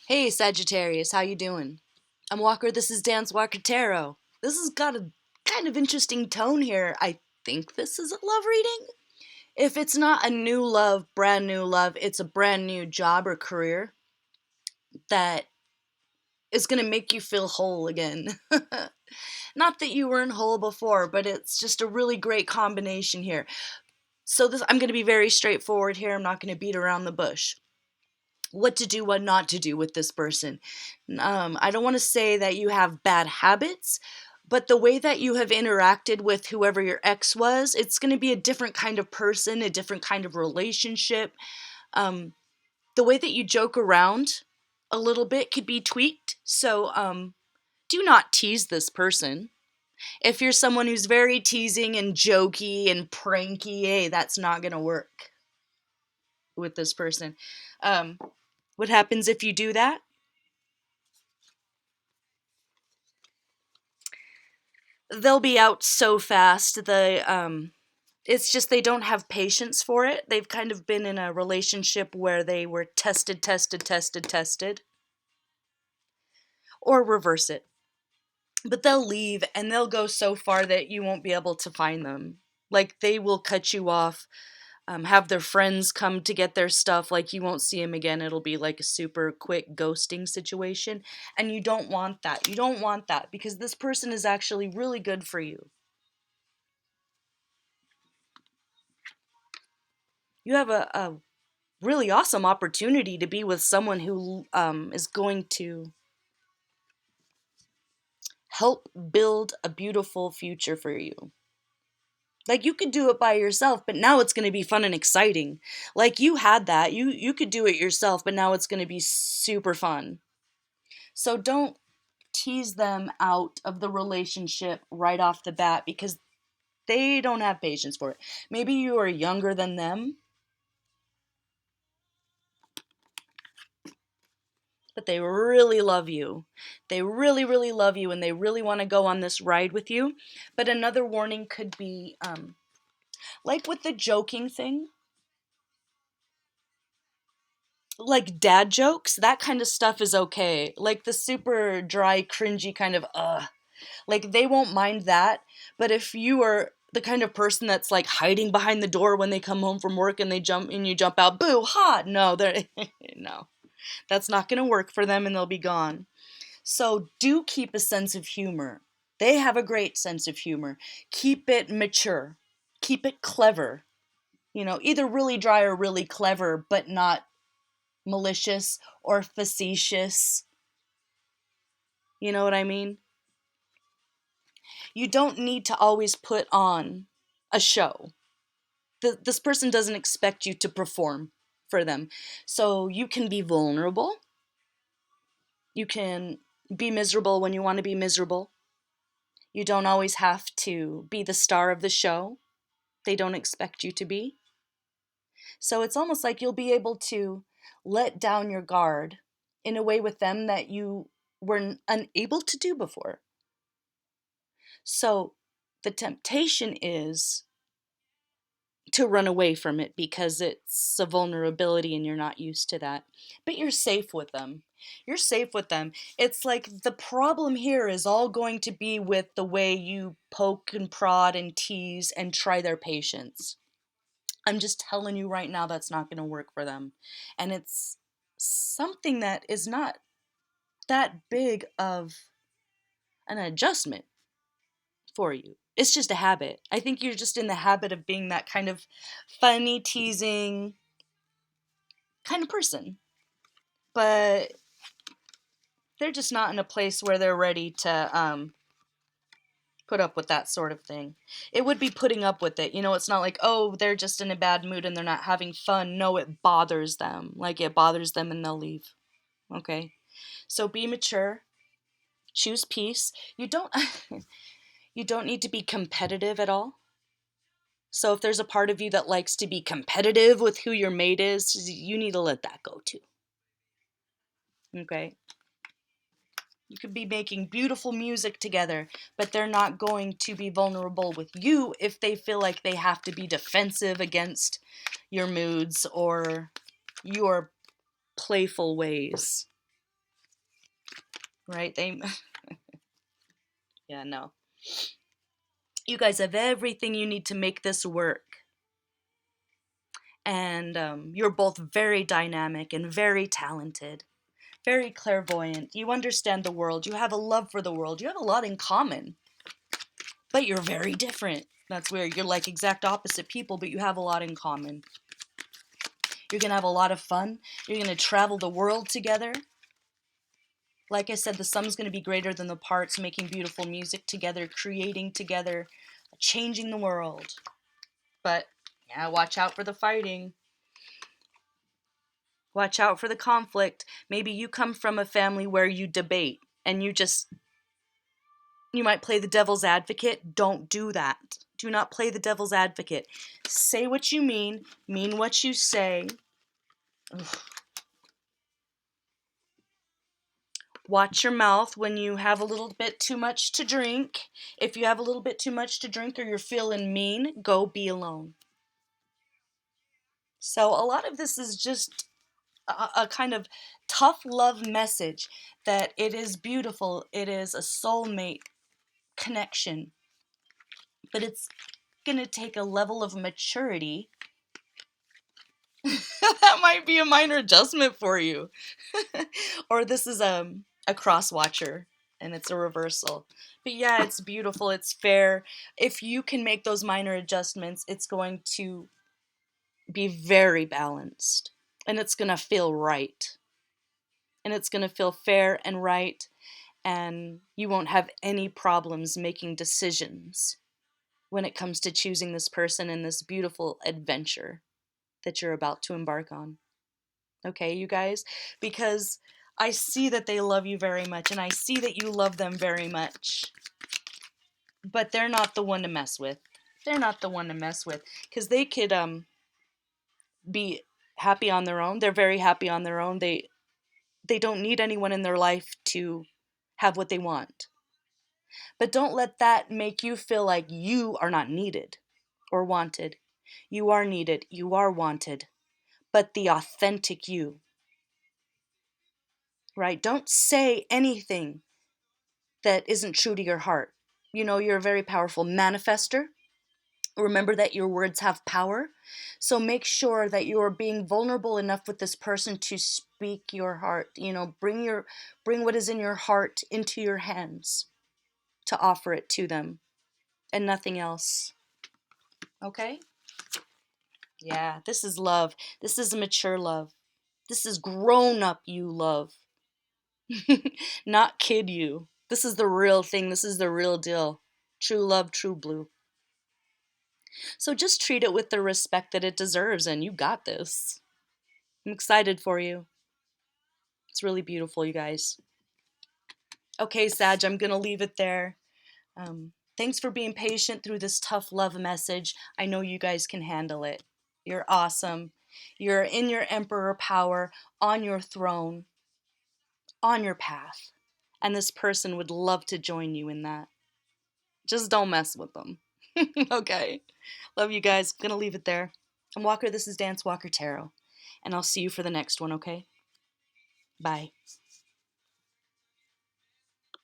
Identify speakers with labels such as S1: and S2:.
S1: Hey Sagittarius, how you doing? I'm Walker, this is Dance Walker Tarot. This has got a kind of interesting tone here. I think this is a love reading. If it's not a new love, brand new love, it's a brand new job or career that is going to make you feel whole again. Not that you weren't whole before, but it's just a really great combination here. So this I'm going to be very straightforward here. I'm not going to beat around the bush. What to do, what not to do with this person. I don't want to say that you have bad habits, but the way that you have interacted with whoever your ex was, it's going to be a different kind of person, a different kind of relationship. Um, the way that you joke around a little bit could be tweaked. So do not tease this person. If you're someone who's very teasing and jokey and pranky, hey, that's not going to work with this person. Um, what happens if you do that? They'll be out so fast. It's just they don't have patience for it. They've kind of been in a relationship where they were tested, or reverse it. But they'll leave and they'll go so far that you won't be able to find them. Like they will cut you off, have their friends come to get their stuff. Like you won't see them again. It'll be like a super quick ghosting situation. And you don't want that. You don't want that because this person is actually really good for you. You have a really awesome opportunity to be with someone who is going to help build a beautiful future for you. Like you could do it by yourself, but now it's going to be fun and exciting. Like you had that. You could do it yourself, but now it's going to be super fun. So don't tease them out of the relationship right off the bat because they don't have patience for it. Maybe you are younger than them, but they really love you. They really, really love you and they really want to go on this ride with you. But another warning could be like with the joking thing, like dad jokes, that kind of stuff is okay. Like the super dry, cringy kind of, like they won't mind that. But if you are the kind of person that's like hiding behind the door when they come home from work and they jump and you jump out, boo, ha, no, they're, no, that's not going to work for them and they'll be gone. So do keep a sense of humor. They have a great sense of humor. Keep it mature. Keep it clever. Either really dry or really clever, but not malicious or facetious. You know what I mean? You don't need to always put on a show. This person doesn't expect you to perform for them. So you can be vulnerable. You can be miserable when you want to be miserable. You don't always have to be the star of the show. They don't expect you to be. So it's almost like you'll be able to let down your guard in a way with them that you were unable to do before. So the temptation is to run away from it because it's a vulnerability and you're not used to that. But you're safe with them. You're safe with them. It's like the problem here is all going to be with the way you poke and prod and tease and try their patience. I'm just telling you right now that's not going to work for them. And it's something that is not that big of an adjustment for you. It's just a habit. I think you're just in the habit of being that kind of funny, teasing kind of person. But they're just not in a place where they're ready to put up with that sort of thing. It would be putting up with it. It's not like, oh, they're just in a bad mood and they're not having fun. No, it bothers them. Like it bothers them and they'll leave. Okay? So be mature. Choose peace. You don't you don't need to be competitive at all. So if there's a part of you that likes to be competitive with who your mate is, you need to let that go too. Okay? You could be making beautiful music together, but they're not going to be vulnerable with you if they feel like they have to be defensive against your moods or your playful ways. right? Yeah, no. You guys have everything you need to make this work. And you're both very dynamic and very talented, very clairvoyant. You understand the world. You have a love for the world. You have a lot in common, but you're very different. That's where you're like exact opposite people, but you have a lot in common. You're going to have a lot of fun. You're going to travel the world together. Like I said, the sum's going to be greater than the parts, making beautiful music together, creating together, changing the world. But yeah, watch out for the fighting. Watch out for the conflict. Maybe you come from a family where you debate and you might play the devil's advocate. Don't do that. Do not play the devil's advocate. Say what you mean what you say. Ugh. Watch your mouth when you have a little bit too much to drink. If you have a little bit too much to drink or you're feeling mean, go be alone. So a lot of this is just a kind of tough love message that it is beautiful. It is a soulmate connection, but it's going to take a level of maturity. That might be a minor adjustment for you. Or this is a cross watcher and it's a reversal. But yeah, it's beautiful, it's fair. If you can make those minor adjustments, it's going to be very balanced and it's going to feel right. And it's going to feel fair and right, and you won't have any problems making decisions when it comes to choosing this person in this beautiful adventure that you're about to embark on. Okay, you guys? Because I see that they love you very much, and I see that you love them very much. But they're not the one to mess with. They're not the one to mess with. Because they could be happy on their own. They're very happy on their own. They don't need anyone in their life to have what they want. But don't let that make you feel like you are not needed or wanted. You are needed. You are wanted. But the authentic you, right? Don't say anything that isn't true to your heart. You know, you're a very powerful manifester. Remember that your words have power. So make sure that you are being vulnerable enough with this person to speak your heart. You know, bring what is in your heart into your hands to offer it to them and nothing else. Okay? Yeah, this is love. This is a mature love. This is grown up you love. Not kid you. This is the real thing. This is the real deal. True love, true blue. So just treat it with the respect that it deserves, and you got this. I'm excited for you. It's really beautiful, you guys. Okay, Sag, I'm going to leave it there. Thanks for being patient through this tough love message. I know you guys can handle it. You're awesome. You're in your emperor power, on your throne, on your path. And this person would love to join you in that. Just don't mess with them. Okay. Love you guys. Gonna leave it there. I'm Walker. This is Dance Walker Tarot. And I'll see you for the next one, okay? Bye.